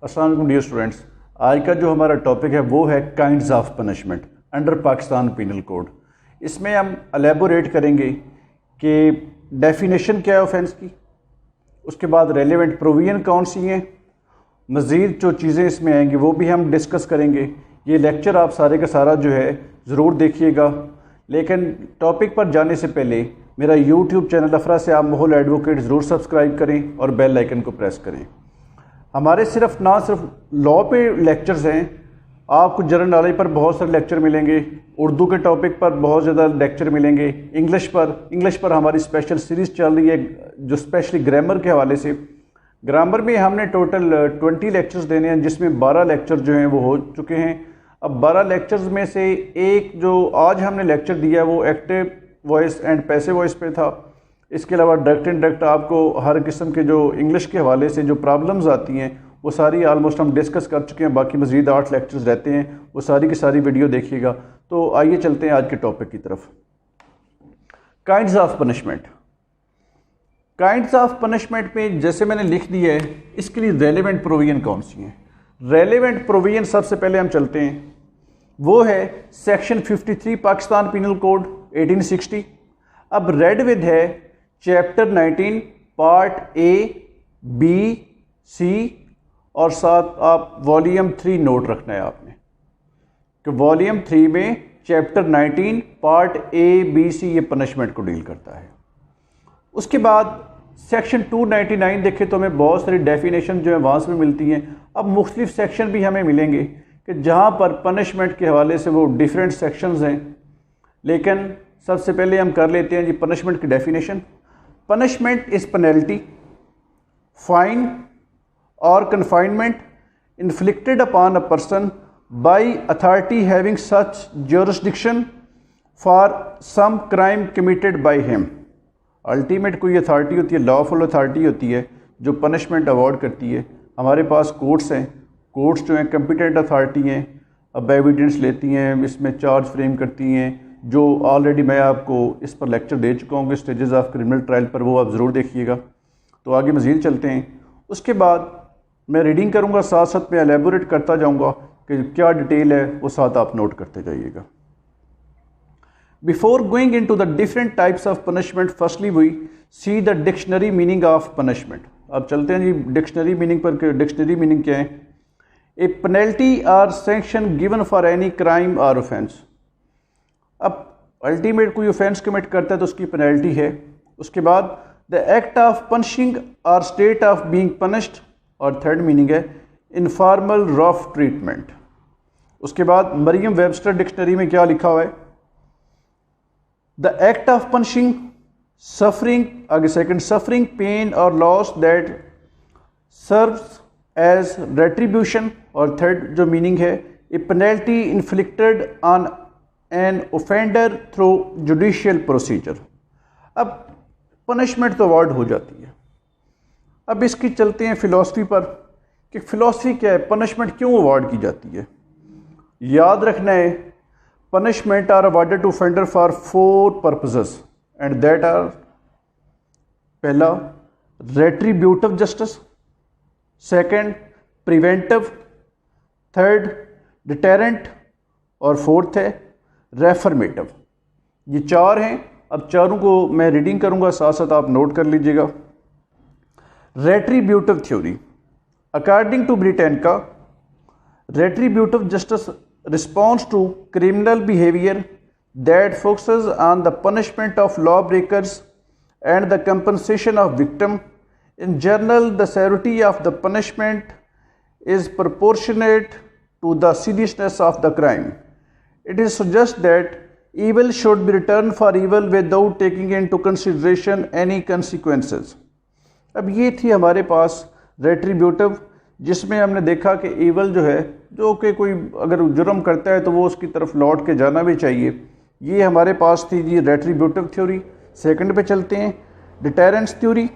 अस्सलाम वालेकुम dear students. आज का जो हमारा टॉपिक है वो है kinds of punishment under Pakistan penal code. इसमें हम एलेबोरेट करेंगे कि डेफिनेशन क्या है ऑफेंस की, उसके बाद रेलेवेंट प्रोविजन कौन सी हैं, मज़ीद जो चीज़ें इसमें आएंगी वो भी हम डिस्कस करेंगे। ये लेक्चर आप सारे का सारा जो है ज़रूर देखिएगा, लेकिन टॉपिक पर जाने से पहले मेरा यूट्यूब चैनल अफरा से आप माहौल एडवोकेट ज़रूर सब्सक्राइब करें और बेल आइकन को प्रेस करें। हमारे ना सिर्फ लॉ पे लेक्चर्स हैं, आपको जनरल नॉलेज पर बहुत सारे लेक्चर मिलेंगे, उर्दू के टॉपिक पर बहुत ज़्यादा लेक्चर मिलेंगे, इंग्लिश पर हमारी स्पेशल सीरीज़ चल रही है जो स्पेशली ग्रामर के हवाले से। ग्रामर में हमने टोटल 20 लेक्चर्स देने हैं, जिसमें 12 लेक्चर जो हैं वो हो चुके हैं। अब 12 लेक्चर्स में से एक जो आज हमने लेक्चर दिया है वो active voice and passive voice पे था। इसके अलावा डायरेक्ट इनडायरेक्ट आपको हर किस्म के जो इंग्लिश के हवाले से जो प्रॉब्लम्स आती हैं वो सारी ऑलमोस्ट हम डिस्कस कर चुके हैं। बाकी मज़ीद 8 लेक्चर्स रहते हैं, वो सारी की सारी वीडियो देखिएगा। तो आइए चलते हैं आज के टॉपिक की तरफ। Kinds of punishment. Kinds of punishment में जैसे मैंने लिख दिया है, इसके लिए रेलेवेंट प्रोविजन कौन सी हैं। रेलेवेंट प्रोविजन सबसे पहले हम चलते हैं, वो है सेक्शन 53 पाकिस्तान पीनल कोड 1860। अब रेड विद है chapter 19 part A B C, और साथ आप वॉल्यूम 3 नोट रखना है आपने कि वॉल्यूम 3 में chapter 19 part A B C ये पनिशमेंट को डील करता है। उसके बाद सेक्शन 299 देखें तो हमें बहुत सारी डेफिनेशन जो है वहाँ से भी मिलती हैं। अब मुख्तलिफ सेक्शन भी हमें मिलेंगे कि जहाँ पर पनिशमेंट के हवाले से वो डिफरेंट सेक्शंस हैं, लेकिन सबसे पहले हम कर लेते हैं जी पनिशमेंट की definition. Punishment is penalty, fine और confinement inflicted upon a person by authority having such jurisdiction for some crime committed by him. Ultimate कोई अथॉरिटी होती है, लॉफुल अथॉरिटी होती है जो पनिशमेंट अवॉर्ड करती है। हमारे पास कोर्ट्स हैं, कोर्ट्स जो हैं कंपिटेंट अथॉरिटी हैं, अब एविडेंस लेती हैं, इसमें चार्ज फ्रेम करती हैं, जो ऑलरेडी मैं आपको इस पर लेक्चर दे चुका हूँ कि स्टेजेस ऑफ क्रिमिनल ट्रायल पर, वो आप ज़रूर देखिएगा। तो आगे मज़ीद चलते हैं। उसके बाद मैं रीडिंग करूँगा, साथ साथ मैं एलेबोरेट करता जाऊँगा कि क्या डिटेल है, वो साथ आप नोट करते जाइएगा। Before going in to the different types of punishment, firstly we see the dictionary meaning of punishment. अब चलते हैं जी डिक्शनरी मीनिंग पर। डिक्शनरी मीनिंग क्या है? A penalty or sanction given for any crime or offence. अब ultimate कोई offence commit करता है तो उसकी पेनल्टी है। उसके बाद the act of punishing or state of being punished, और थर्ड मीनिंग है इनफॉर्मल रफ ट्रीटमेंट। उसके बाद मरियम वेबस्टर डिक्शनरी में क्या लिखा हुआ है? The act of punishing suffering, आगे सेकंड, सफरिंग पेन और loss that serves as retribution, और थर्ड जो मीनिंग है a penalty inflicted on an offender through judicial procedure. अब पनिशमेंट तो अवॉर्ड हो जाती है। अब इसकी चलते हैं फ़िलॉसफी पर कि फ़िलॉसफी क्या है, पनिशमेंट क्यों अवॉर्ड की जाती है। याद रखना है punishment are awarded to offender for 4 purposes and that are, पहला retributive justice, second preventive, third deterrent, और फोर्थ है रेफर्मेटिव। ये 4 हैं। अब चारों को मैं रीडिंग करूंगा, साथ साथ आप नोट कर लीजिएगा। रेट्रीब्यूटिव थ्योरी, अकॉर्डिंग टू ब्रिटेनका, retributive justice responds to criminal behavior that focuses on the punishment of lawbreakers and the compensation of victim. In general, the severity of the punishment is proportionate to the seriousness of the crime. It is suggested that evil should be returned for evil without taking into consideration any consequences. अब ये थी हमारे पास retributive, जिसमें हमने देखा कि evil जो है, जो कि कोई अगर जुर्म करता है तो वो उसकी तरफ लौट के जाना भी चाहिए। ये हमारे पास थी जी रेट्रीब्यूटिव थ्योरी। सेकंड पे चलते हैं, deterrence theory.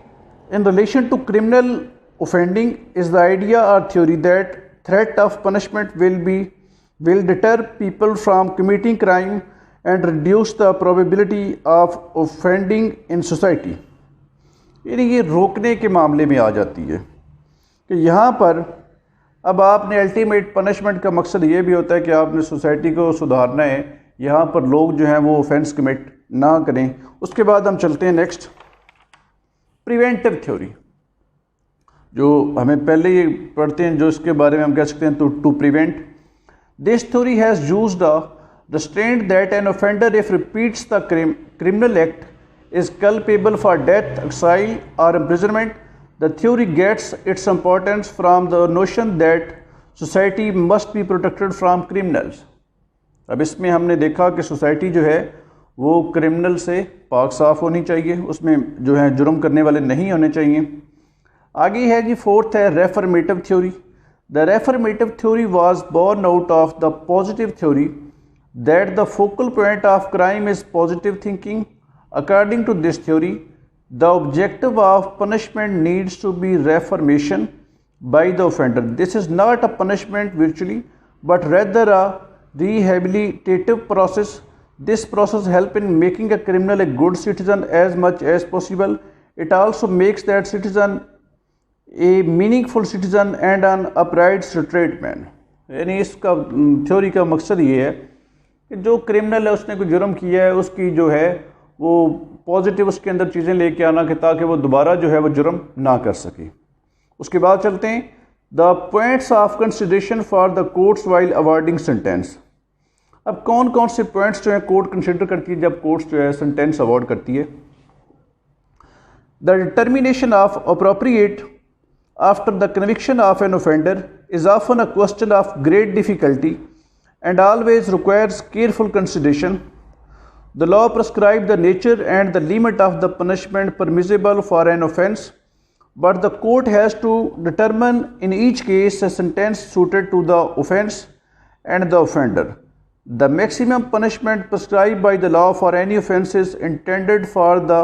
In relation to criminal offending is the idea और theory that threat of punishment will deter people from committing crime and reduce the probability of offending in society. यानी ये रोकने के मामले में आ जाती है कि यहाँ पर अब आपने अल्टीमेट पनिशमेंट का मकसद ये भी होता है कि आपने सोसाइटी को सुधारना है, यहाँ पर लोग जो हैं वो ऑफेंस कमिट ना करें। उसके बाद हम चलते हैं नेक्स्ट, प्रिवेंटिव थ्योरी, जो हमें पहले ही पढ़ते हैं, जो इसके बारे में हम कह सकते हैं to prevent. This theory has used the restraint that an offender, if repeats the criminal act, is culpable for death, exile or imprisonment. The theory gets its importance from the notion that society must be protected from criminals. अब इसमें हमने देखा कि society जो है वो criminal से पाक साफ होनी चाहिए, उसमें जो है जुर्म करने वाले नहीं होने चाहिए। आगे है जी फोर्थ है reformative theory. The reformative theory was born out of the positive theory that the focal point of crime is positive thinking. According to this theory, the objective of punishment needs to be reformation by the offender. This is not a punishment virtually, but rather a rehabilitative process. This process helps in making a criminal a good citizen as much as possible. It also makes that citizen a meaningful citizen and an upright straight man. यानी इसका theory का मकसद ये है कि जो criminal है, उसने कोई जुर्म किया है, उसकी जो है वो पॉजिटिव उसके अंदर चीज़ें लेके आना कि ताकि वो दोबारा जो है वो जुर्म ना कर सके। उसके बाद चलते हैं the points of consideration for the courts while awarding sentence. अब कौन कौन से पॉइंट्स जो है कोर्ट कंसिडर करती है जब कोर्ट्स जो है सेंटेंस अवॉर्ड करती है। The determination of appropriate after the conviction of an offender is often a question of great difficulty and always requires careful consideration. The law prescribes the nature and the limit of the punishment permissible for an offence, but the court has to determine in each case a sentence suited to the offence and the offender. The maximum punishment prescribed by the law for any offence is intended for the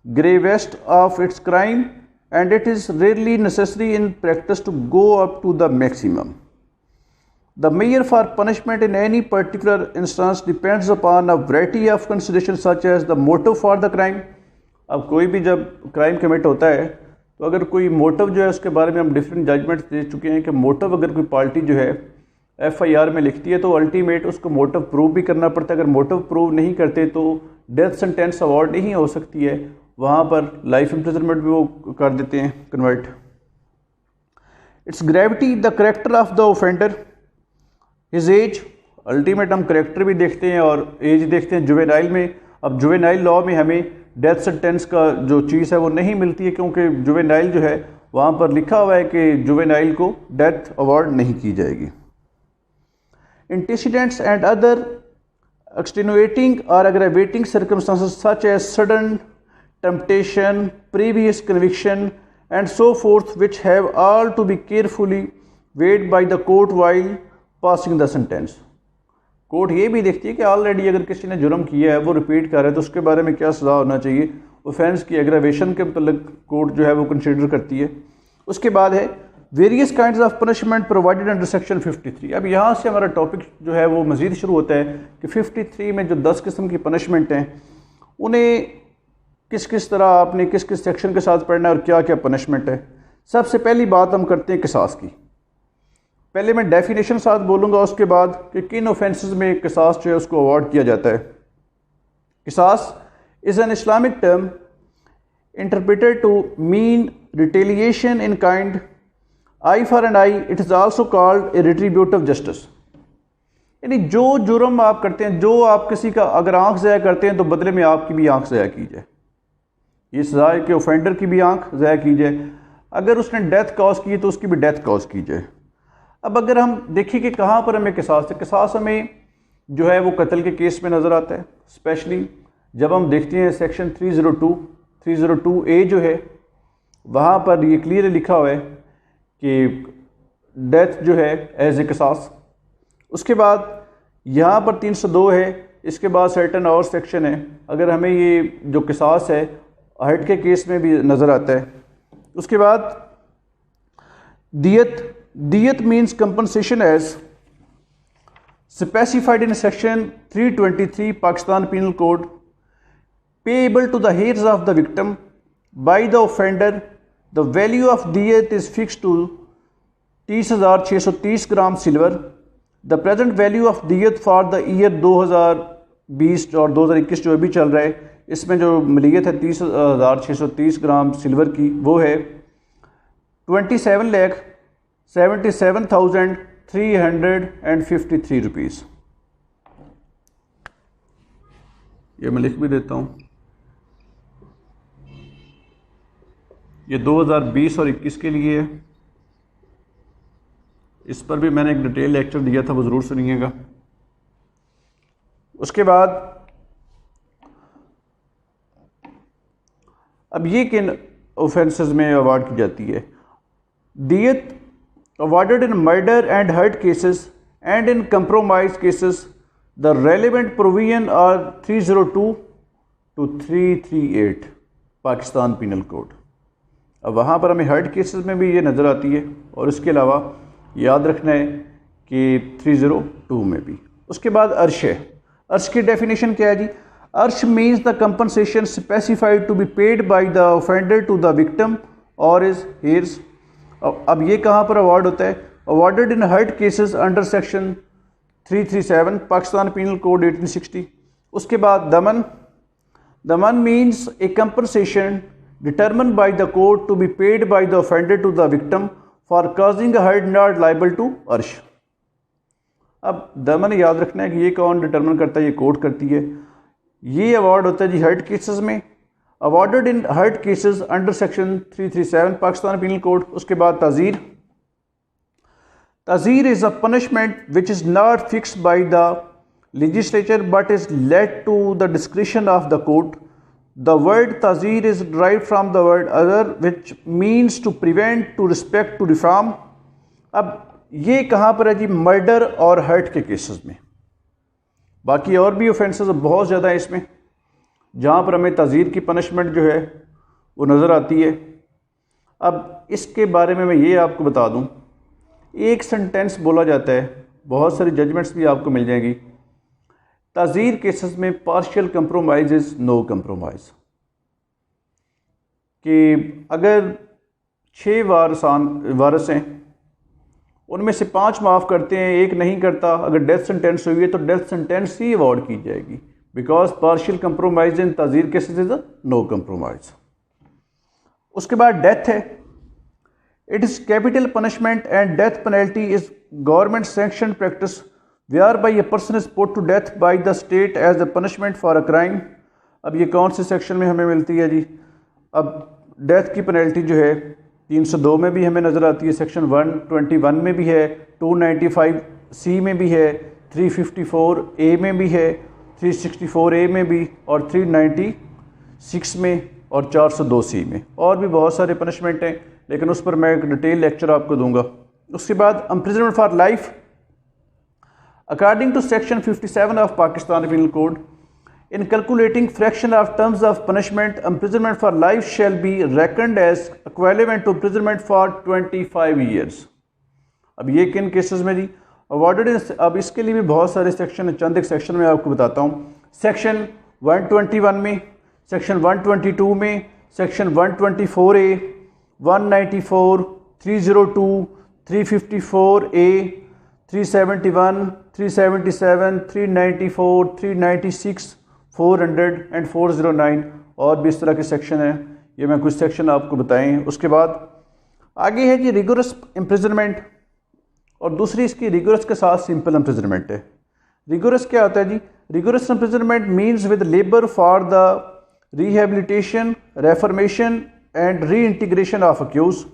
gravest of its crime, and it is rarely necessary in practice to go up to the maximum. The measure for punishment in any particular instance depends upon a variety of considerations such as the motive for the crime. अब कोई भी जब crime commit होता है तो अगर कोई motive जो है उसके बारे में हम डिफरेंट जजमेंट दे चुके हैं कि मोटिव अगर कोई पार्टी जो है FIR में लिखती है तो अल्टीमेट उसको मोटिव प्रूव भी करना पड़ता है। अगर मोटिव प्रूव नहीं करते तो डेथ सेंटेंस अवॉर्ड नहीं हो सकती है, वहाँ पर लाइफ इम्प्रिजनमेंट भी वो कर देते हैं convert. It's gravity, the character of the offender, his age, ultimate हम करेक्टर भी देखते हैं और एज देखते हैं जुवेनाइल में। अब जुवेनाइल लॉ में हमें डेथ सेंटेंस का जो चीज़ है वो नहीं मिलती है, क्योंकि जुवेनाइल जो है वहाँ पर लिखा हुआ है कि जुवेनाइल को डेथ अवॉर्ड नहीं की जाएगी। एंटीसीडेंट्स एंड अदर एक्सटेनुएटिंग और aggravating circumstances such as sudden temptation, previous conviction and so forth which have all to be carefully weighed by the court while passing the sentence. Court ये भी देखती है कि already अगर किसी ने जुर्म किया है, वो रिपीट कर रहा है, तो उसके बारे में क्या सज़ा होना चाहिए। ऑफेंस की एग्रावेशन के मतलब कोर्ट जो है वो कंसिडर करती है। उसके बाद है various kinds of punishment provided under section 53। अब यहाँ से हमारा टॉपिक जो है वो मज़ीद शुरू होता है कि 53 में जो 10 किस्म की पनिशमेंट हैं उन्हें किस किस तरह आपने किस किस सेक्शन के साथ पढ़ना है और क्या क्या पनिशमेंट है। सबसे पहली बात हम करते हैं किसास की। पहले मैं डेफिनेशन साथ बोलूँगा, उसके बाद कि किन ऑफेंसेस में किसास जो है उसको अवॉर्ड किया जाता है। Qisas is an Islamic term interpreted to mean retaliation in kind, eye for an eye. It is also called a retributive justice. यानी जो जुर्म आप करते हैं, जो आप किसी का अगर आंख ज़ाया करते हैं तो बदले में आपकी भी आंख ज़ाया की जाए। ये सज़ा है कि ऑफेंडर की भी आंख ज़ाया की जाए, अगर उसने डेथ कॉज की है तो उसकी भी डेथ कॉज की जाए। अब अगर हम देखें कि कहाँ पर हमें किसास है, किसास हमें जो है वो कत्ल के केस में नज़र आता है, स्पेशली जब हम देखते हैं सेक्शन 302A जो है वहाँ पर ये क्लियर लिखा हुआ है कि डेथ जो है एज ए किसास। उसके बाद यहाँ पर 302 है, इसके बाद सर्टन और सेक्शन है, अगर हमें ये जो किसास है हर्ट के केस में भी नज़र आता है। उसके बाद diyat means compensation as specified in section 323 Pakistan penal code, payable to the heirs of the victim by the offender. The value of diyat is fixed to 30,630 gram silver. The present value of diyat for the year 2020 और 2021 जो अभी चल रहा है, इसमें जो मलियत है 30,630 gram silver की, वो है 27,77,353 रुपीज़। ये मैं लिख भी देता हूँ, ये 2020 और 21 के लिए है। इस पर भी मैंने एक डिटेल लेक्चर दिया था, वो ज़रूर सुनिएगा। उसके बाद अब ये किन ऑफेंसेस में अवार्ड की जाती है? Diyat awarded in murder and hurt cases and in compromise cases the relevant provision are 302 to 338 Pakistan penal code. अब वहाँ पर हमें हर्ट केसेस में भी ये नज़र आती है, और इसके अलावा याद रखना है कि 302 में भी। उसके बाद अर्श है। अर्श की डेफिनेशन क्या है जी? Arsh means the compensation specified to be paid by the offender to the victim और इज हेयर्स। अब ये कहाँ पर अवार्ड होता है? Awarded in hurt cases under section 337 Pakistan penal code 1860। उसके बाद daman. Daman means a compensation determined by the court to be paid by the offender to the victim for causing a hurt not liable to अर्श। अब दमन याद रखना है कि ये कौन डिटरमिन करता है? ये कोर्ट करती है। ये अवार्ड होता है जी हर्ट केसेस में, awarded in hurt cases under section 337 Pakistan penal code. उसके बाद tazir. Tazir is a punishment which is not fixed by the legislature but is led to the discretion of the court. The word tazir is derived from the word azar which means to prevent, to respect, to reform। अब ये कहाँ पर है जी? Murder और hurt के cases में। बाकी और भी ऑफेंसेस बहुत ज़्यादा है इसमें, जहाँ पर हमें ताज़ीर की पनिशमेंट जो है वो नज़र आती है। अब इसके बारे में मैं ये आपको बता दूँ, एक सेंटेंस बोला जाता है, बहुत सारी जजमेंट्स भी आपको मिल जाएंगी। ताज़ीर केसेस में partial compromise is no compromise, कि अगर 6 वारस हैं, उनमें से 5 माफ़ करते हैं, एक नहीं करता, अगर डेथ सेंटेंस हुई है तो डेथ सेंटेंस ही अवॉर्ड की जाएगी, because partial compromise in tazir cases is no compromise. उसके बाद डेथ है। It is capital punishment and death penalty is government sanction practice whereby a person is put to death by the state as a punishment for a crime। अब ये कौन से section में हमें मिलती है जी? अब डेथ की पेनल्टी जो है 302 में भी हमें नज़र आती है, सेक्शन 121 में भी है, 295C में भी है, 354A में भी है, 364A में भी, और 396 में, और 402C में। और भी बहुत सारे पनिशमेंट हैं, लेकिन उस पर मैं एक डिटेल लेक्चर आपको दूंगा। उसके बाद imprisonment for life. According to section 57 of Pakistan Penal Code, in calculating fraction of terms of punishment, imprisonment for life shall be reckoned as equivalent to imprisonment for 25 years। अब ये किन cases में जी? Awarded. अब इसके लिए भी बहुत सारे सेक्शन, चंद एक सेक्शन में आपको बताता हूँ। सेक्शन 121 में, सेक्शन 122 में, सेक्शन 124A, 194, 302, 354A, 371, 377, 394, 396, 400 एंड 409, और भी इस तरह के सेक्शन हैं। ये मैं कुछ सेक्शन आपको बताएं। उसके बाद आगे है जी रिगोरस इम्प्रिजनमेंट, और दूसरी इसकी रिगोरस के साथ सिंपल इम्प्रिजनमेंट है। रिगोरस क्या होता है जी? Rigorous imprisonment means with labour for the rehabilitation, reformation and reintegration of accused.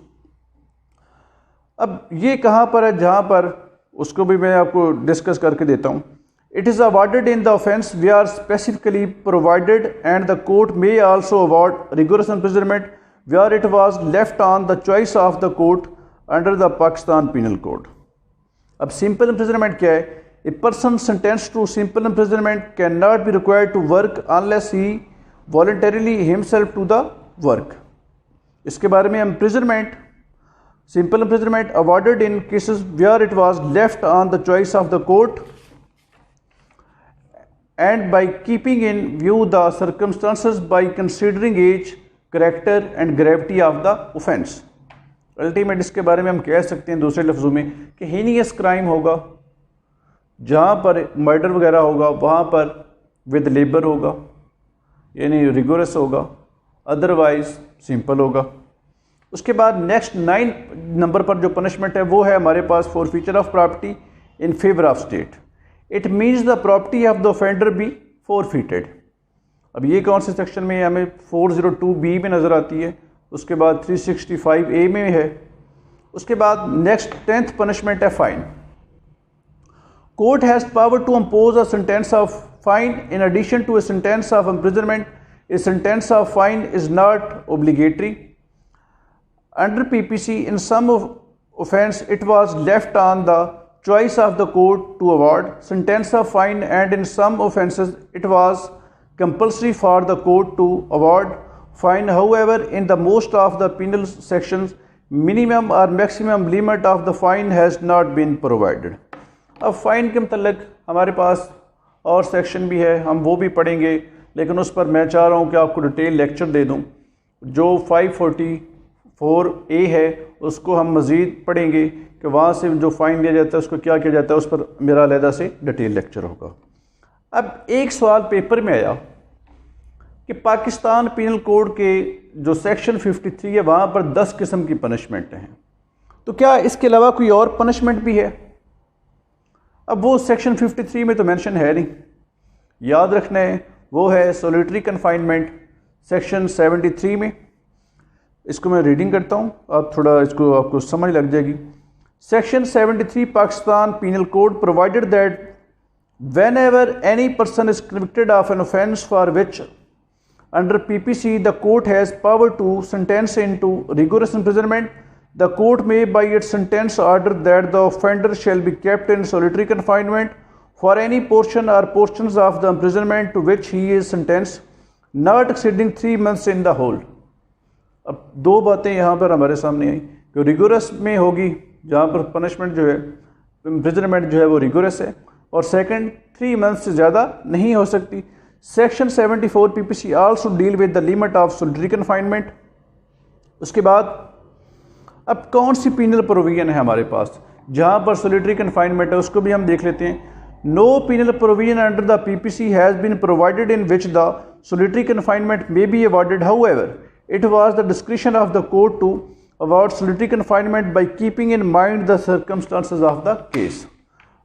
अब ये कहाँ पर है? जहाँ पर उसको भी मैं आपको डिस्कस करके देता हूँ। It is awarded in the offence we are specifically provided and the court may also award rigorous imprisonment where it was left on the choice of the court under the Pakistan penal code. अब simple imprisonment क्या है? A person sentence to simple imprisonment can not be required to work unless he voluntarily himself to the work. इसके बारे में imprisonment, simple imprisonment awarded in cases where it was left on the choice of the court and by keeping in view the circumstances by considering age, character and gravity of the offence। Ultimate इसके बारे में हम कह सकते हैं दूसरे लफ्ज़ों में कि हीनियस क्राइम होगा, जहाँ पर मर्डर वगैरह होगा वहाँ पर विद लेबर होगा, यानी रिगोरस होगा, अदरवाइज सिंपल होगा। उसके बाद नेक्स्ट 9 नंबर पर जो पनिशमेंट है वो है हमारे पास forfeiture of property in favour of state. It means the property of the offender be forfeited. अब ये कौन से सेक्शन में हमें 402B में नज़र आती है, उसके बाद 365A में है। उसके बाद नेक्स्ट 10th पनिशमेंट है fine. Court has power to impose a sentence of fine in addition to a sentence of imprisonment. A sentence of fine is not obligatory. Under PPC, in some offence, it was left on the choice of the court to award sentence of fine, and in some offences, it was compulsory for the court to award fine. However, in the most of the penal sections, minimum or maximum limit of the fine has not been provided. अब fine के मतलब हमारे पास और section भी है, हम वो भी पढ़ेंगे, लेकिन उस पर मैं चाह रहा हूँ कि आपको डिटेल लेक्चर दे दूँ। जो 544A है उसको हम मज़ीद पढ़ेंगे कि वहाँ से जो फ़ाइन लिया जाता है उसको क्या किया जाता है, उस पर मेरा अलहदा से डिटेल लेक्चर होगा। अब एक सवाल पेपर में आया कि पाकिस्तान पीनल कोड के जो सेक्शन 53 है वहाँ पर 10 किस्म की पनिशमेंट हैं, तो क्या इसके अलावा कोई और पनिशमेंट भी है? अब वो सेक्शन 53 में तो मेंशन है नहीं, याद रखना है वो है सोलिटरी कन्फाइनमेंट सेक्शन 73 में। इसको मैं रीडिंग करता हूँ, आप थोड़ा इसको आपको समझ लग जाएगी। Section 73 Pakistan penal code provided that whenever any person is convicted of an offence for which under PPC the court has power to sentence into rigorous imprisonment, the court may by its sentence order that the offender shall be kept in solitary confinement for any portion or portions of the imprisonment to which he is sentenced, not exceeding 3 months in the whole. अब दो बातें यहाँ पर हमारे सामने आई कि rigorous में होगी, जहाँ पर पनिशमेंट जो है इम्प्रिजनमेंट जो है वो रिगोरस है, और सेकंड 3 मंथ से ज़्यादा नहीं हो सकती। Section 74 PPC also deal with the limit of solitary confinement. उसके बाद अब कौन सी पीनल प्रोविजन है हमारे पास जहाँ पर सोलिटरी कन्फाइनमेंट है, उसको भी हम देख लेते हैं। No penal provision under the PPC has been provided in which the solitary confinement may be awarded, however it was the discretion of the court to award solitary confinement by keeping in mind the circumstances of the case.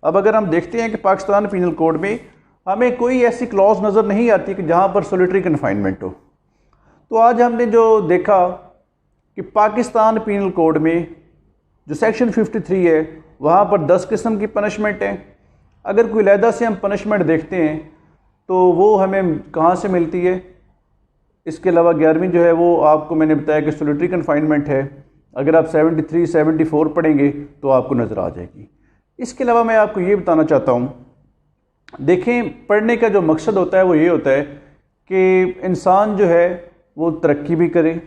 अब अगर हम देखते हैं कि Pakistan penal code में हमें कोई ऐसी क्लॉज नज़र नहीं आती कि जहाँ पर सोलिटरी कन्फाइनमेंट हो, तो आज हमने जो देखा कि पाकिस्तान पीनल कोड में जो सेक्शन 53 है वहाँ पर 10 किस्म की पनिशमेंट है। अगर कोई अलहदा से हम पनिशमेंट देखते हैं तो वो हमें कहाँ से मिलती है? इसके अलावा 11वीं जो है वो आपको मैंने बताया कि सोलिटरी कन्फाइनमेंट है। अगर आप 73, 74 पढ़ेंगे तो आपको नज़र आ जाएगी। इसके अलावा मैं आपको ये बताना चाहता हूँ, देखें पढ़ने का जो मकसद होता है वो ये होता है कि इंसान जो है वो तरक्की भी करे,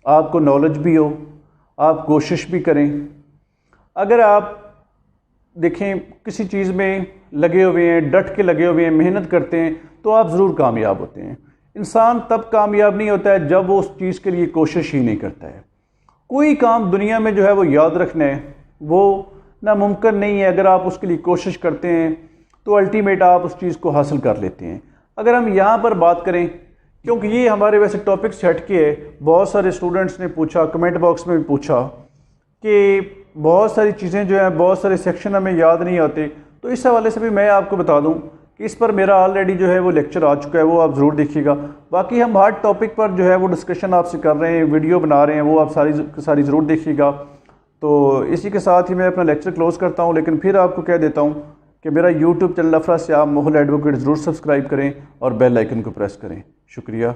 आपको नॉलेज भी हो, आप कोशिश भी करें। अगर आप देखें किसी चीज़ में लगे हुए हैं, डट के लगे हुए हैं, मेहनत करते हैं, तो आप ज़रूर कामयाब होते हैं। इंसान तब कामयाब नहीं होता है जब वो उस चीज़ के लिए कोशिश ही नहीं करता है। कोई काम दुनिया में जो है वो याद रखना है वो नामुमकिन नहीं है। अगर आप उसके लिए कोशिश करते हैं तो अल्टीमेट आप उस चीज़ को हासिल कर लेते हैं। अगर हम यहाँ पर बात करें, क्योंकि ये हमारे वैसे टॉपिक से हट के है, बहुत सारे स्टूडेंट्स ने पूछा, कमेंट बॉक्स में भी पूछा कि बहुत सारी चीज़ें जो हैं, बहुत सारे सेक्शन हमें याद नहीं आते, तो इस हवाले से भी मैं आपको बता दूँ कि इस पर मेरा ऑलरेडी जो है वो लेक्चर आ चुका है, वो आप ज़रूर देखिएगा। बाकी हम हर टॉपिक पर जो है वो डिस्कशन आपसे कर रहे हैं, वीडियो बना रहे हैं, वो आप सारी ज़रूर देखिएगा। तो इसी के साथ ही मैं अपना लेक्चर क्लोज़ करता हूं, लेकिन फिर आपको कह देता हूं कि मेरा यूट्यूब चैनल अफरा सियाम मोहल एडवोकेट ज़रूर सब्सक्राइब करें और बेल आइकन को प्रेस करें। शुक्रिया।